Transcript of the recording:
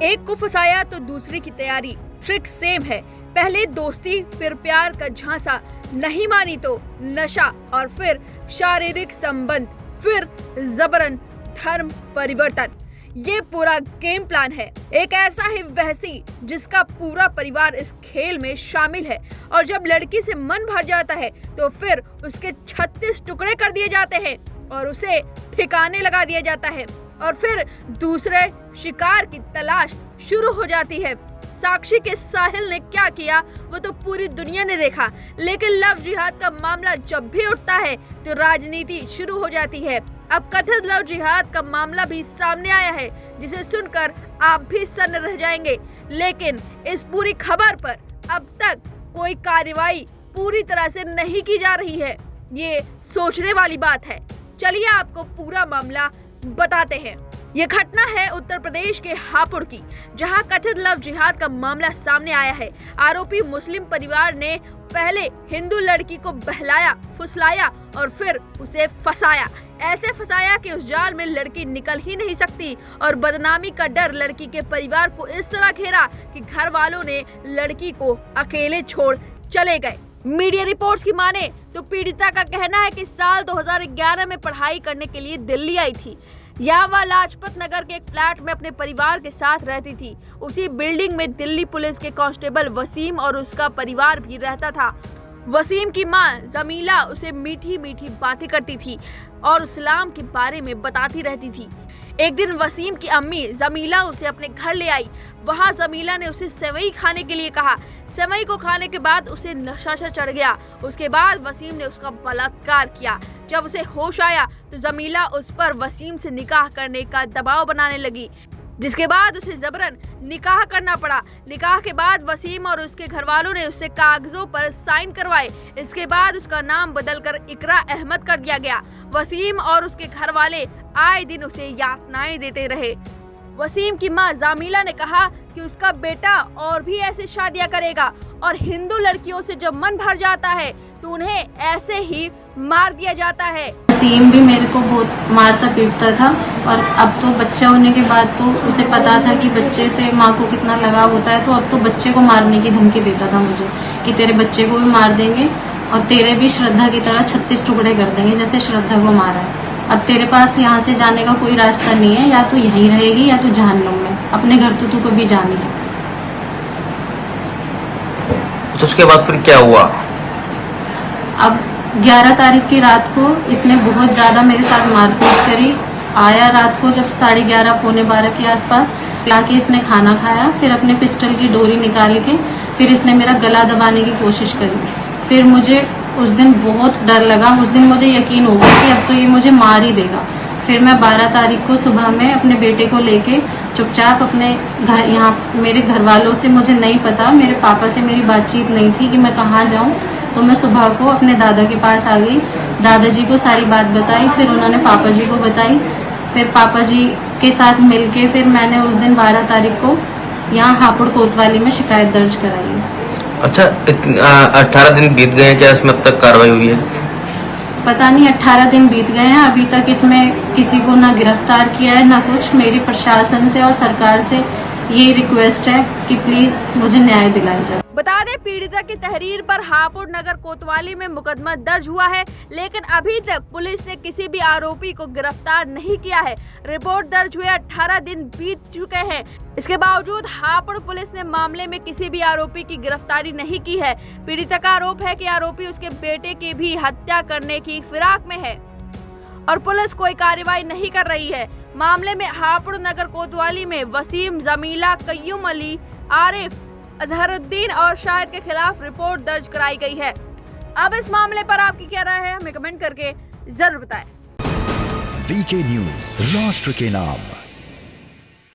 एक को फंसाया तो दूसरे की तैयारी, ट्रिक सेम है। पहले दोस्ती, फिर प्यार का झांसा, नहीं मानी तो नशा और फिर शारीरिक संबंध, फिर जबरन धर्म परिवर्तन। ये पूरा गेम प्लान है। एक ऐसा ही वहसी जिसका पूरा परिवार इस खेल में शामिल है, और जब लड़की से मन भर जाता है तो फिर उसके 36 टुकड़े कर दिए जाते हैं और उसे ठिकाने लगा दिया जाता है, और फिर दूसरे शिकार की तलाश शुरू हो जाती है। साक्षी के साहिल ने क्या किया वो तो पूरी दुनिया ने देखा, लेकिन लव जिहाद का मामला जब भी उठता है तो राजनीति शुरू हो जाती है। अब कथित लव जिहाद का मामला भी सामने आया है, जिसे सुनकर आप भी सन्न रह जाएंगे। लेकिन इस पूरी खबर पर अब तक कोई कार्रवाई पूरी तरह से नहीं की जा रही है। ये सोचने वाली बात है। चलिए आपको पूरा मामला बताते हैं। ये घटना है उत्तर प्रदेश के हापुड़ की, जहां कथित लव जिहाद का मामला सामने आया है। आरोपी मुस्लिम परिवार ने पहले हिंदू लड़की को बहलाया, फुसलाया और फिर उसे फंसाया। ऐसे फंसाया कि उस जाल में लड़की निकल ही नहीं सकती, और बदनामी का डर लड़की के परिवार को इस तरह घेरा कि घर वालों ने लड़की को अकेले छोड़ चले गए। मीडिया रिपोर्ट्स की माने तो पीड़िता का कहना है कि साल 2011 में पढ़ाई करने के लिए दिल्ली आई थी। यहाँ वह लाजपत नगर के एक फ्लैट में अपने परिवार के साथ रहती थी। उसी बिल्डिंग में दिल्ली पुलिस के कांस्टेबल वसीम और उसका परिवार भी रहता था। वसीम की मां जमीला उसे मीठी मीठी बातें करती थी और इस्लाम के बारे में बताती रहती थी। एक दिन वसीम की अम्मी जमीला उसे अपने घर ले आई। वहाँ जमीला ने उसे सेवई खाने के लिए कहा। सेवई को खाने के बाद उसे नशा सा चढ़ गया। उसके बाद वसीम ने उसका बलात्कार किया। जब उसे होश आया तो जमीला उस पर वसीम से निकाह करने का दबाव बनाने लगी, जिसके बाद उसे जबरन निकाह करना पड़ा। निकाह के बाद वसीम और उसके घर वालों ने उससे कागजों पर साइन करवाए। इसके बाद उसका नाम बदलकर इकरा अहमद कर दिया गया। वसीम और उसके घर वाले आए दिन उसे यातनाएं देते रहे। वसीम की मां जामिला ने कहा कि उसका बेटा और भी ऐसे शादियां करेगा, और हिंदू लड़कियों से जब मन भर जाता है तो उन्हें ऐसे ही मार दिया जाता है। वसीम भी मेरे को बहुत मारता पीटता था, और अब तो बच्चा होने के बाद तो उसे पता था कि बच्चे से माँ को कितना लगाव होता है, तो अब तो बच्चे को मारने की धमकी देता था मुझे कि तेरे बच्चे को भी मार देंगे और तेरे भी श्रद्धा की तरह 36 टुकड़े कर देंगे जैसे श्रद्धा को मारा है। अब तेरे पास यहाँ से जाने का कोई रास्ता नहीं है, या तो यहीं रहेगी या तो जहन्नुम में। अपने घर तो तू कभी जा नहीं सकती। तो उसके बाद फिर क्या हुआ? अब 11 तारीख की रात को इसने बहुत ज़्यादा मेरे साथ मारपीट करी। आया रात को जब 11:30 पौने 12 के आसपास, लाके इसने खाना खाया, फिर अपने पिस्टल की डोरी निकाल के फिर इसने मेरा गला दबाने की कोशिश करी। फिर मुझे उस दिन बहुत डर लगा। उस दिन मुझे यकीन हो गया कि अब तो ये मुझे मार ही देगा। फिर मैं 12 तारीख को सुबह में अपने बेटे को लेके चुपचाप अपने घर, यहाँ मेरे घर वालों से मुझे नहीं पता, मेरे पापा से मेरी बातचीत नहीं थी कि मैं कहाँ जाऊँ, तो मैं सुबह को अपने दादा के पास आ गई। दादाजी को सारी बात बताई, फिर उन्होंने पापा जी को बताई। फिर पापा जी के साथ मिलके फिर मैंने उस दिन 12 तारीख को यहाँ हापुड़ कोतवाली में शिकायत दर्ज कराई। अच्छा, 18 दिन बीत गए हैं, क्या इसमें अब तक कार्रवाई हुई है? पता नहीं, 18 दिन बीत गए हैं, अभी तक इसमें किसी को ना गिरफ्तार किया है ना कुछ। मेरी प्रशासन से और सरकार से यही रिक्वेस्ट है कि प्लीज मुझे न्याय दिलाया जाए। बता दें, पीड़िता की तहरीर पर हापुड़ नगर कोतवाली में मुकदमा दर्ज हुआ है, लेकिन अभी तक पुलिस ने किसी भी आरोपी को गिरफ्तार नहीं किया है। रिपोर्ट दर्ज हुए 18 दिन बीत चुके हैं। इसके बावजूद हापुड़ पुलिस ने मामले में किसी भी आरोपी की गिरफ्तारी नहीं की है। पीड़िता का आरोप है कि आरोपी उसके बेटे की भी हत्या करने की फिराक में है, और पुलिस कोई कार्रवाई नहीं कर रही है। मामले में हापुड़ नगर कोतवाली में वसीम, जमीला, कय्यूम अली, आरिफ, अजहरुद्दीन और शाहिद के खिलाफ रिपोर्ट दर्ज कराई गई है। अब इस मामले पर आपकी क्या राय है, हमें कमेंट करके जरूर बताएं। वीके न्यूज़, राष्ट्र के नाम।